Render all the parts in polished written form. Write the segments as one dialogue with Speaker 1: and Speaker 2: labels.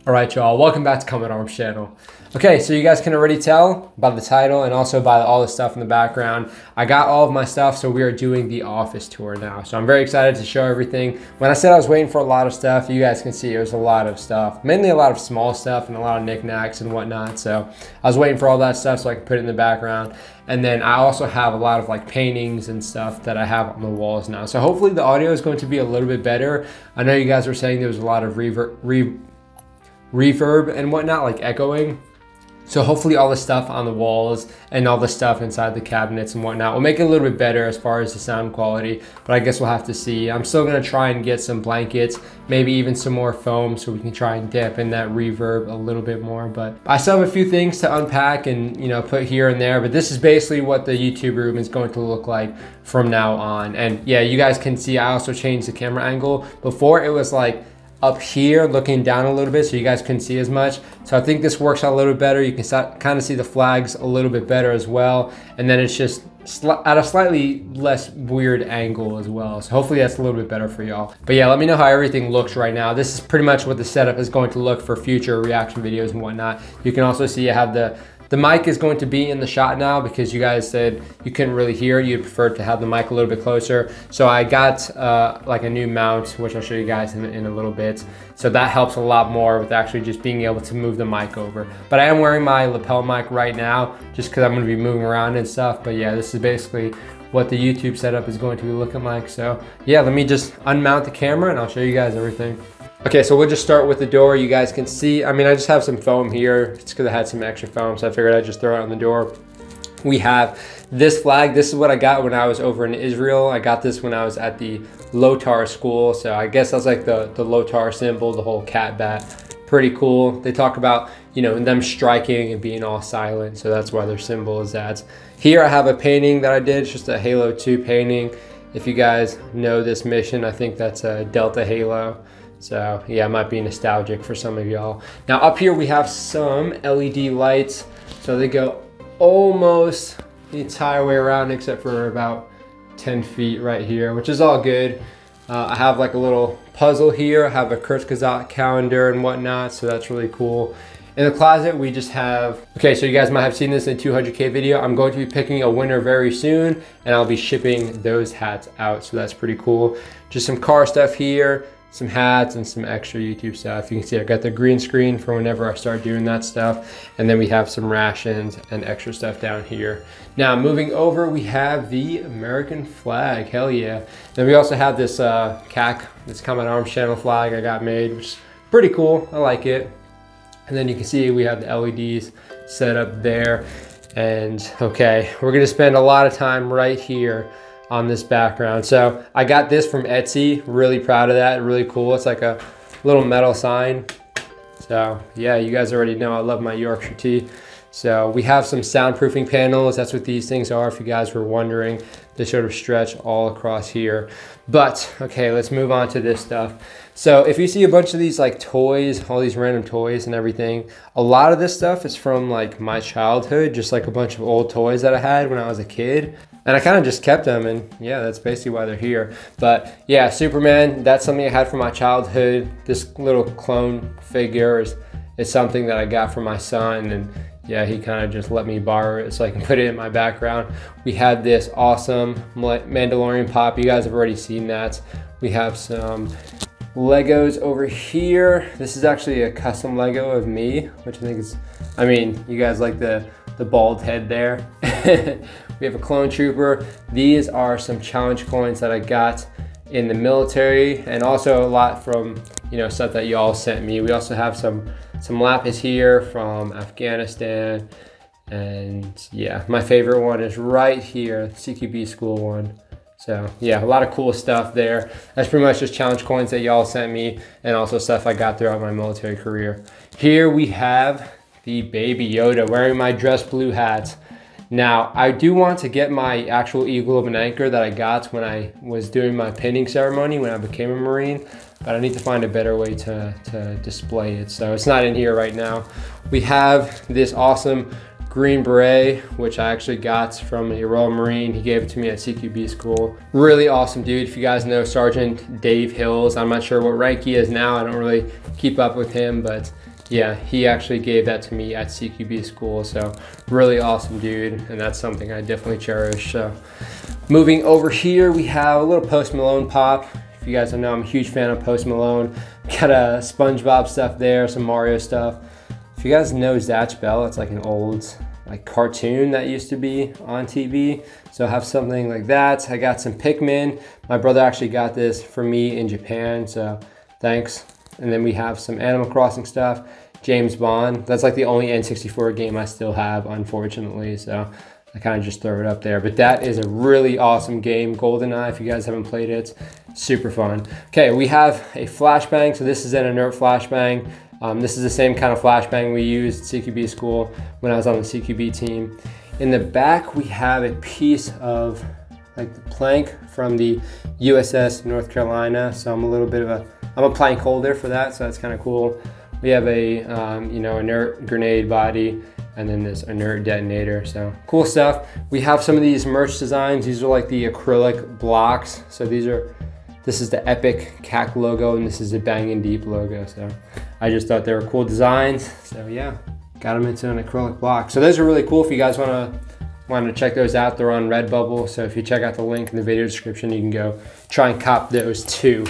Speaker 1: All right, y'all, welcome back to Combat Arms channel. Okay, so you guys can already tell by the title and also by all the stuff in the background, I got all of my stuff, so we are doing the office tour now. So I'm very excited to show everything. When I said I was waiting for a lot of stuff, you guys can see it was a lot of stuff, mainly a lot of small stuff and a lot of knickknacks and whatnot. So I was waiting for all that stuff so I could put it in the background. And then I also have a lot of like paintings and stuff that I have on the walls now. So hopefully the audio is going to be a little bit better. I know you guys were saying there was a lot of reverb and whatnot, like echoing. So hopefully all the stuff on the walls and all the stuff inside the cabinets and whatnot will make it a little bit better as far as the sound quality, but I guess we'll have to see. I'm still gonna try and get some blankets, maybe even some more foam so we can try and dip in that reverb a little bit more, but I still have a few things to unpack and put here and there, but this is basically what the YouTube room is going to look like from now on. And yeah, you guys can see I also changed the camera angle. Before it was like up here looking down a little bit so you guys couldn't see as much. So I think this works out a little better. You can kind of see the flags a little bit better as well. And then it's just at a slightly less weird angle as well. So hopefully that's a little bit better for y'all. But yeah, let me know how everything looks right now. This is pretty much what the setup is going to look for future reaction videos and whatnot. You can also see I have the mic is going to be in the shot now because you guys said you couldn't really hear it. You'd prefer to have the mic a little bit closer. So I got like a new mount, which I'll show you guys in a little bit. So that helps a lot more with actually just being able to move the mic over. But I am wearing my lapel mic right now just because I'm going to be moving around and stuff. But yeah, this is basically what the YouTube setup is going to be looking like. So yeah, let me just unmount the camera and I'll show you guys everything. Okay, so we'll just start with the door. You guys can see, I just have some foam here. It's because I had some extra foam, so I figured I'd just throw it on the door. We have this flag. This is what I got when I was over in Israel. I got this when I was at the Lotar school. So I guess that's like the Lotar symbol, the whole cat bat. Pretty cool. They talk about, them striking and being all silent. So that's why their symbol is that. Here I have a painting that I did. It's just a Halo 2 painting. If you guys know this mission, I think that's a Delta Halo. So yeah, it might be nostalgic for some of y'all. Now up here we have some LED lights. So they go almost the entire way around except for about 10 feet right here, which is all good. I have like a little puzzle here. I have a Kurzgesagt calendar and whatnot, so that's really cool. In the closet, we just have, okay, so you guys might have seen this in 200K video. I'm going to be picking a winner very soon and I'll be shipping those hats out. So that's pretty cool. Just some car stuff here, some hats and some extra YouTube stuff. You can see I got the green screen for whenever I start doing that stuff. And then we have some rations and extra stuff down here. Now moving over, we have the American flag, hell yeah. Then we also have this CAC, this Combat Arms channel flag I got made, which is pretty cool, I like it. And then you can see we have the LEDs set up there. And okay, we're gonna spend a lot of time right here on this background. So I got this from Etsy, really proud of that, really cool. It's like a little metal sign. So yeah, you guys already know I love my Yorkshire tea. So we have some soundproofing panels. That's what these things are, if you guys were wondering. They sort of stretch all across here. But okay, let's move on to this stuff. So if you see a bunch of these like toys, all these random toys and everything, a lot of this stuff is from like my childhood, just like a bunch of old toys that I had when I was a kid. And I kind of just kept them, and yeah, that's basically why they're here. But yeah, Superman, that's something I had from my childhood. This little clone figure is something that I got from my son, and yeah, he kind of just let me borrow it so I can put it in my background. We had this awesome Mandalorian pop. You guys have already seen that. We have some Legos over here. This is actually a custom Lego of me, which I think is, you guys like the bald head there. We have a clone trooper. These are some challenge coins that I got in the military, and also a lot from stuff that y'all sent me. We also have some lapis here from Afghanistan, and yeah, my favorite one is right here, CQB school one. So yeah, a lot of cool stuff there. That's pretty much just challenge coins that y'all sent me, and also stuff I got throughout my military career. Here we have the Baby Yoda wearing my dress blue hat. Now, I do want to get my actual Eagle of an Anchor that I got when I was doing my pinning ceremony when I became a Marine, but I need to find a better way to display it. So it's not in here right now. We have this awesome green beret, which I actually got from a Royal Marine. He gave it to me at CQB school. Really awesome dude. If you guys know Sergeant Dave Hills, I'm not sure what rank he is now. I don't really keep up with him, but yeah, he actually gave that to me at CQB school. So really awesome dude. And that's something I definitely cherish. So moving over here, we have a little Post Malone pop. If you guys don't know, I'm a huge fan of Post Malone. Got a SpongeBob stuff there, some Mario stuff. If you guys know Zatch Bell, it's like an old like cartoon that used to be on TV. So I have something like that. I got some Pikmin. My brother actually got this for me in Japan, so thanks. And then we have some Animal Crossing stuff. James Bond. That's like the only N64 game I still have, unfortunately. So I kind of just throw it up there. But that is a really awesome game, GoldenEye. If you guys haven't played it, super fun. Okay, we have a flashbang. So this is an inert flashbang. This is the same kind of flashbang we used at CQB school when I was on the CQB team. In the back, we have a piece of like the plank from the USS North Carolina. So I'm a plank holder for that, so that's kind of cool. We have a inert grenade body, and then this inert detonator. So cool stuff. We have some of these merch designs. These are like the acrylic blocks. So this is the Epic CAC logo, and this is the Bangin' Deep logo. So I just thought they were cool designs. So yeah, got them into an acrylic block. So those are really cool. If you guys want to check those out, they're on Redbubble. So if you check out the link in the video description, you can go try and cop those too.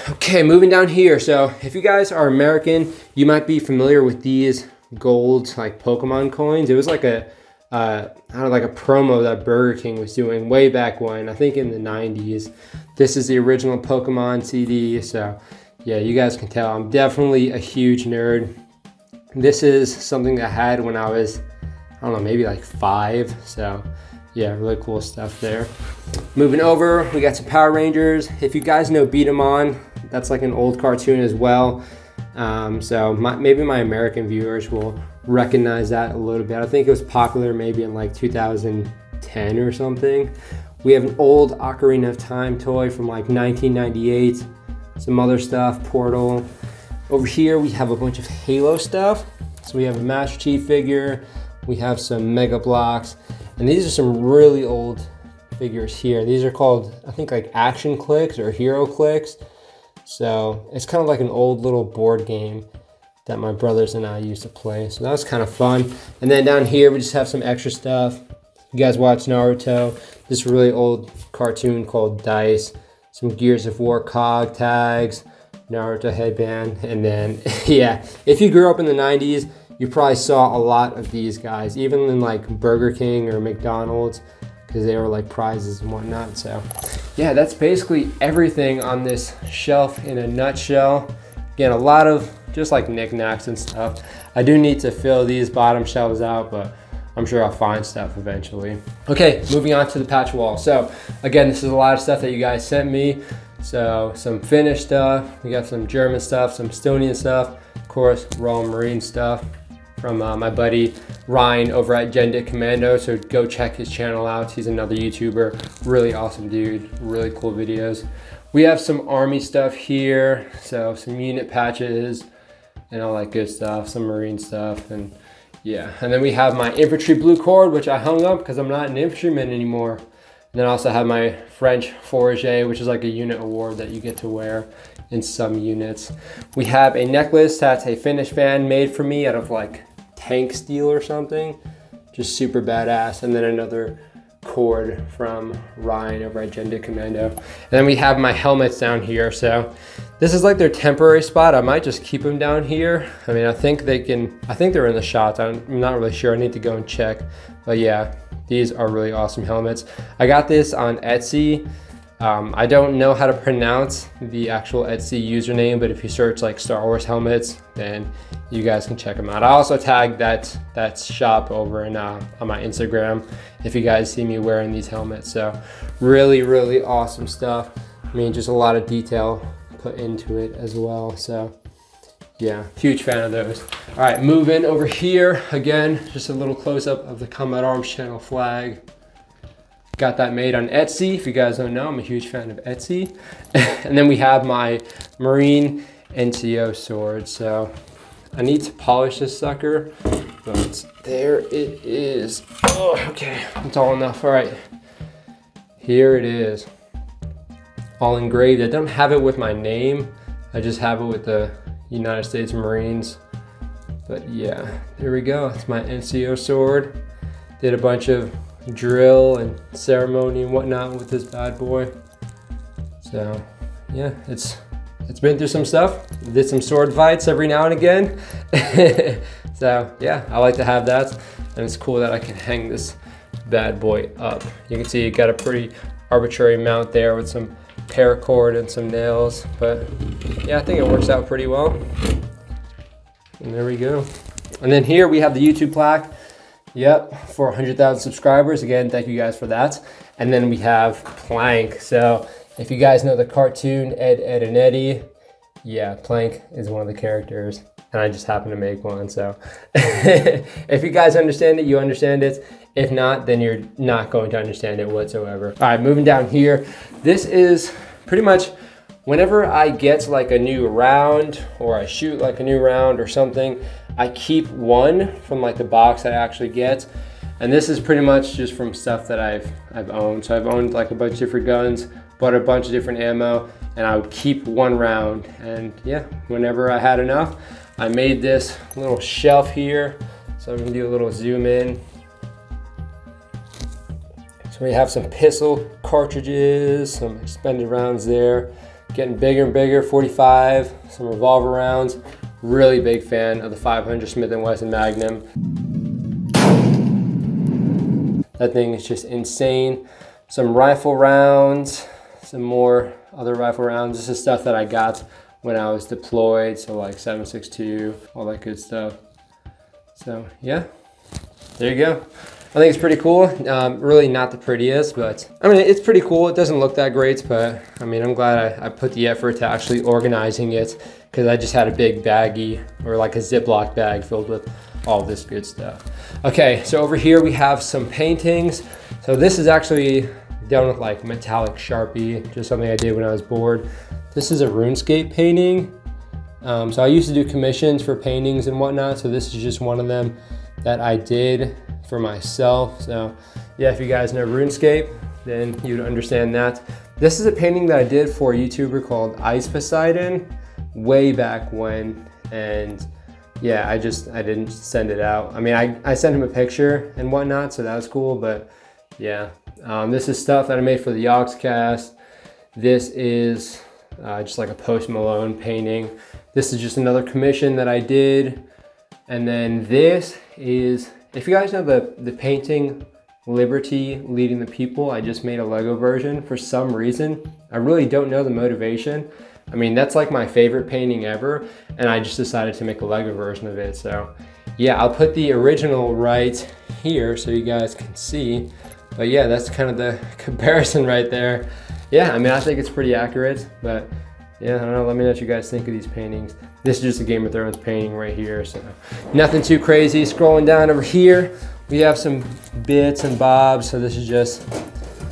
Speaker 1: Okay, moving down here. So if you guys are American, you might be familiar with these gold like Pokemon coins. It was like a promo that Burger King was doing way back when, I think in the 90s. This is the original Pokemon CD. So yeah, you guys can tell I'm definitely a huge nerd. This is something I had when I was, I don't know, maybe like 5. So yeah, really cool stuff there. Moving over, we got some Power Rangers. If you guys know Beat 'em On, that's like an old cartoon as well. So maybe my American viewers will recognize that a little bit. I think it was popular maybe in like 2010 or something. We have an old Ocarina of Time toy from like 1998. Some other stuff, Portal. Over here we have a bunch of Halo stuff. So we have a Master Chief figure. We have some Mega Blocks. And these are some really old figures here. These are called, I think, like Action Clicks or Hero Clicks. So it's kind of like an old little board game that my brothers and I used to play. So that was kind of fun. And then down here, we just have some extra stuff. You guys watch Naruto. This really old cartoon called Dice. Some Gears of War cog tags, Naruto headband. And then, yeah, if you grew up in the 90s, you probably saw a lot of these guys, even in like Burger King or McDonald's, because they were like prizes and whatnot. So yeah, that's basically everything on this shelf in a nutshell. Again, a lot of just like knickknacks and stuff. I do need to fill these bottom shelves out, but I'm sure I'll find stuff eventually. Okay, moving on to the patch wall. So again, this is a lot of stuff that you guys sent me. So some Finnish stuff, we got some German stuff, some Estonian stuff, of course, Royal Marine stuff from my buddy Ryan over at Gendit Commando. So go check his channel out. He's another YouTuber, really awesome dude, really cool videos. We have some Army stuff here. So some unit patches and all that good stuff, some Marine stuff, and yeah. And then we have my infantry blue cord, which I hung up because I'm not an infantryman anymore. And then I also have my French Fourragère, which is like a unit award that you get to wear in some units. We have a necklace that's a Finnish fan made for me out of like tank steel or something. Just super badass. And then another cord from Ryan over at Gendit Commando. And then we have my helmets down here. So this is like their temporary spot. I might just keep them down here. I mean, I think they're in the shots. I'm not really sure. I need to go and check. But yeah, these are really awesome helmets. I got this on Etsy. I don't know how to pronounce the actual Etsy username, but if you search like Star Wars helmets, then you guys can check them out. I also tagged that shop over on my Instagram if you guys see me wearing these helmets. So really, really awesome stuff. I mean, just a lot of detail put into it as well. So yeah, huge fan of those. All right, moving over here. Again, just a little close up of the Combat Arms channel flag. Got that made on Etsy. If you guys don't know, I'm a huge fan of Etsy. And then we have my Marine NCO sword. So I need to polish this sucker, but there it is. Oh, okay, it's all enough. All right, here it is. All engraved. I don't have it with my name. I just have it with the, United States Marines. But yeah, there we go. It's my NCO sword. Did a bunch of drill and ceremony and whatnot with this bad boy. So yeah, it's been through some stuff. Did some sword fights every now and again. So yeah, I like to have that. And it's cool that I can hang this bad boy up. You can see it got a pretty arbitrary mount there with some paracord and some nails. But yeah, I think it works out pretty well. And there we go. And then here we have the YouTube plaque. Yep, for 100,000 subscribers. Again, thank you guys for that. And then we have Plank. So if you guys know the cartoon Ed, Edd n Eddy, yeah, Plank is one of the characters. And I just happen to make one, so. If you guys understand it, you understand it. If not, then you're not going to understand it whatsoever. All right, moving down here. This is pretty much whenever I get like a new round or I shoot like a new round or something, I keep one from like the box that I actually get. And this is pretty much just from stuff that I've owned. So I've owned like a bunch of different guns, bought a bunch of different ammo, and I would keep one round. And yeah, whenever I had enough, I made this little shelf here. So I'm gonna do a little zoom in. So we have some pistol cartridges, some expended rounds there, getting bigger and bigger, 45, some revolver rounds. Really big fan of the 500 Smith & Wesson Magnum. That thing is just insane. Some rifle rounds, some more other rifle rounds. This is stuff that I got when I was deployed, so like 7.62, all that good stuff. So yeah, there you go. I think it's pretty cool. Really not the prettiest, but I mean, it's pretty cool. It doesn't look that great, but I mean, I'm glad I put the effort to actually organizing it, because I just had a big baggie or like a Ziploc bag filled with all this good stuff. Okay, so over here we have some paintings. So this is actually done with like metallic Sharpie, just something I did when I was bored. This is a RuneScape painting. So I used to do commissions for paintings and whatnot, so this is just one of them that I did for myself. So yeah, if you guys know RuneScape, then you'd understand that. This is a painting that I did for a YouTuber called Ice Poseidon way back when, and yeah, I didn't send it out. I mean, I sent him a picture and whatnot, so that was cool, but yeah. This is stuff that I made for the Yogscast. This is just like a Post Malone painting. This is just another commission that I did. And then this is, if you guys know the painting Liberty Leading the People, I just made a Lego version for some reason. I really don't know the motivation. I mean, that's like my favorite painting ever, and I just decided to make a Lego version of it. So yeah, I'll put the original right here so you guys can see. But yeah, that's kind of the comparison right there. Yeah, I mean, I think it's pretty accurate, but yeah, I don't know, let me know what you guys think of these paintings. This is just a Game of Thrones painting right here, so nothing too crazy. Scrolling down over here, we have some bits and bobs. So this is just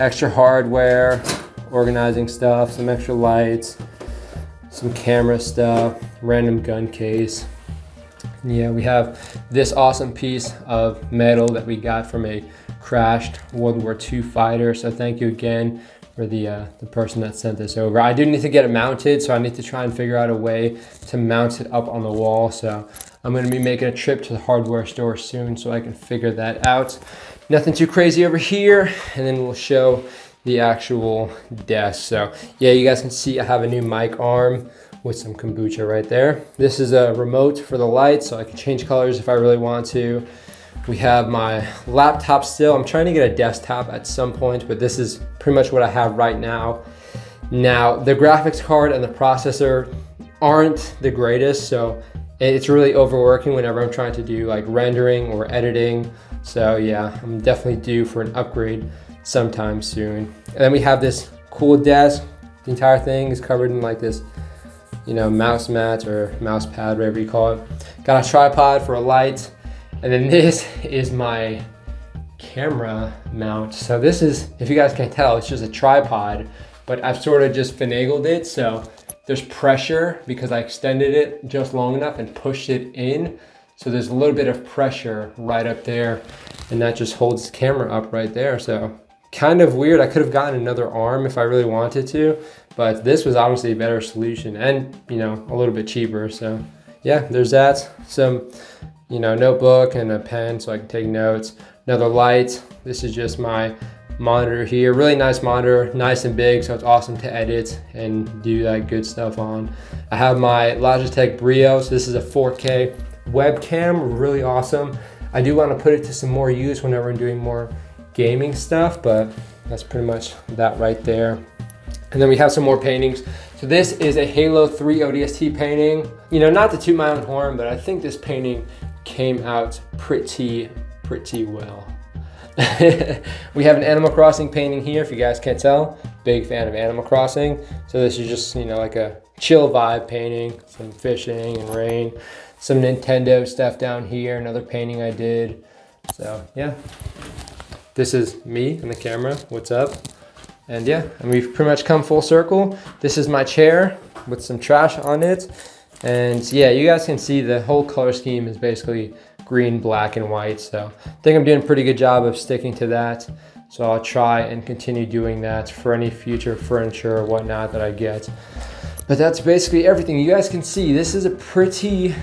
Speaker 1: extra hardware, organizing stuff, some extra lights, some camera stuff, random gun case. Yeah, we have this awesome piece of metal that we got from a crashed World War II fighter. So thank you again for the person that sent this over. I do need to get it mounted, so I need to try and figure out a way to mount it up on the wall. So I'm gonna be making a trip to the hardware store soon so I can figure that out. Nothing too crazy over here, and then we'll show the actual desk. So yeah, you guys can see I have a new mic arm with some kombucha right there. This is a remote for the lights, so I can change colors if I really want to. We have my laptop still. I'm trying to get a desktop at some point, but this is pretty much what I have right now. Now, the graphics card and the processor aren't the greatest, so it's really overworking whenever I'm trying to do like rendering or editing. So yeah, I'm definitely due for an upgrade sometime soon. And then we have this cool desk. The entire thing is covered in like this, you know, mouse mat or mouse pad, whatever you call it. Got a tripod for a light. And then this is my camera mount. So this is, if you guys can't tell, it's just a tripod, but I've sort of just finagled it. So there's pressure because I extended it just long enough and pushed it in. So there's a little bit of pressure right up there, and that just holds the camera up right there. So kind of weird. I could have gotten another arm if I really wanted to, but this was obviously a better solution and, you know, a little bit cheaper. So yeah, there's that. Some, you know, notebook and a pen so I can take notes. Another light. This is just my monitor here. Really nice monitor, nice and big, so it's awesome to edit and do that good stuff on. I have my Logitech Brio, so this is a 4K webcam, really awesome. I do want to put it to some more use whenever I'm doing more gaming stuff, but that's pretty much that right there. And then we have some more paintings. So this is a Halo 3 ODST painting. You know, not to toot my own horn, but I think this painting came out pretty well. We have an Animal Crossing painting here, if you guys can't tell. Big fan of Animal Crossing. So this is just, you know, like a chill vibe painting, some fishing and rain. Some Nintendo stuff down here, another painting I did. So yeah, this is me in the camera, what's up? And yeah, and we've pretty much come full circle. This is my chair with some trash on it. And yeah, you guys can see the whole color scheme is basically green, black, and white. So I think I'm doing a pretty good job of sticking to that. So I'll try and continue doing that for any future furniture or whatnot that I get. But that's basically everything. You guys can see this is a pretty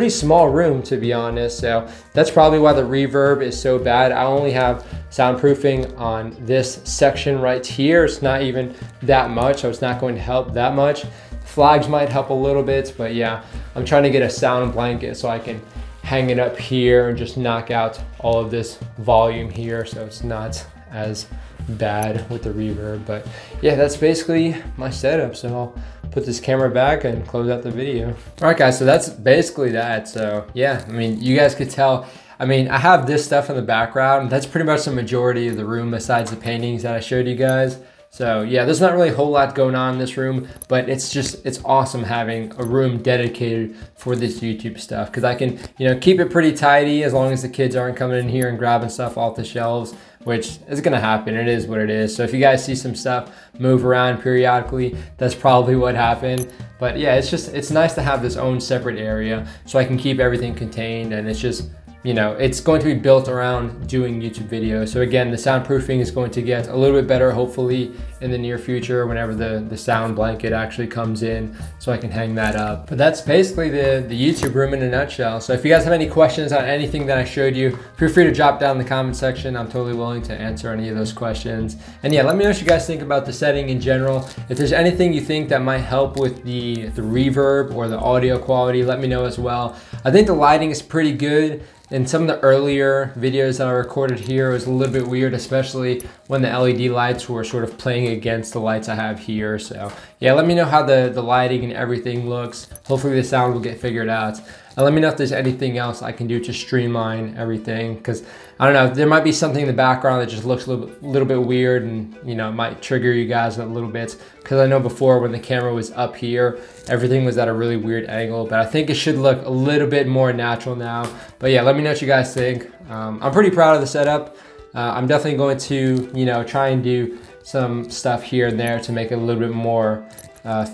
Speaker 1: small room, to be honest. So that's probably why the reverb is so bad. I only have soundproofing on this section right here. It's not even that much, so it's not going to help that much. Flags might help a little bit, but yeah, I'm trying to get a sound blanket so I can hang it up here and just knock out all of this volume here so it's not as bad with the reverb. But yeah, that's basically my setup. So I'll put this camera back and close out the video. All right guys, so that's basically that. So yeah, I mean, you guys could tell, I mean, I have this stuff in the background. That's pretty much the majority of the room besides the paintings that I showed you guys. So yeah, there's not really a whole lot going on in this room, but it's awesome having a room dedicated for this YouTube stuff, because I can, you know, keep it pretty tidy as long as the kids aren't coming in here and grabbing stuff off the shelves, which is gonna happen. It is what it is. So if you guys see some stuff move around periodically, that's probably what happened. But yeah, it's nice to have this own separate area so I can keep everything contained, and it's just, you know, it's going to be built around doing YouTube videos. So again, the soundproofing is going to get a little bit better, hopefully in the near future, whenever the sound blanket actually comes in, so I can hang that up. But that's basically the YouTube room in a nutshell. So if you guys have any questions on anything that I showed you, feel free to drop down in the comment section. I'm totally willing to answer any of those questions. And yeah, let me know what you guys think about the setting in general. If there's anything you think that might help with the reverb or the audio quality, let me know as well. I think the lighting is pretty good. In some of the earlier videos that I recorded here, it was a little bit weird, especially when the LED lights were sort of playing against the lights I have here. So yeah, let me know how the lighting and everything looks. Hopefully the sound will get figured out. And let me know if there's anything else I can do to streamline everything, because I don't know, there might be something in the background that just looks a little bit weird, and you know, it might trigger you guys a little bit, because I know before when the camera was up here, everything was at a really weird angle, but I think it should look a little bit more natural now. But yeah, let me know what you guys think. I'm pretty proud of the setup. I'm definitely going to, you know, try and do some stuff here and there to make it a little bit more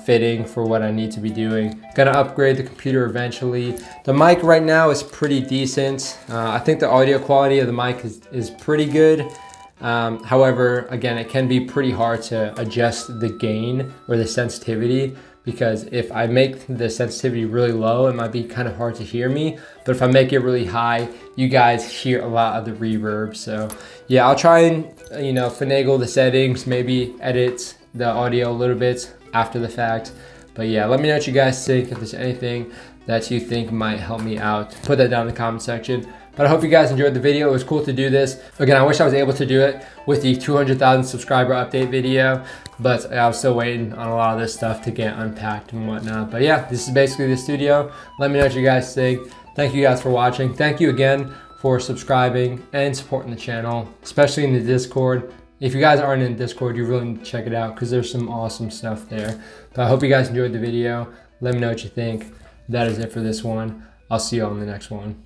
Speaker 1: fitting for what I need to be doing. Gonna upgrade the computer eventually. The mic right now is pretty decent. I think the audio quality of the mic is pretty good. However, again, it can be pretty hard to adjust the gain or the sensitivity, because if I make the sensitivity really low, it might be kind of hard to hear me. But if I make it really high, you guys hear a lot of the reverb. So yeah, I'll try and, you know, finagle the settings, maybe edit the audio a little bit after the fact. But yeah, let me know what you guys think. If there's anything that you think might help me out, put that down in the comment section. But I hope you guys enjoyed the video. It was cool to do this. Again, I wish I was able to do it with the 200,000 subscriber update video, but I was still waiting on a lot of this stuff to get unpacked and whatnot. But yeah, this is basically the studio. Let me know what you guys think. Thank you guys for watching. Thank you again for subscribing and supporting the channel, especially in the Discord. If you guys aren't in Discord, you really need to check it out, because there's some awesome stuff there. But I hope you guys enjoyed the video. Let me know what you think. That is it for this one. I'll see you all in the next one.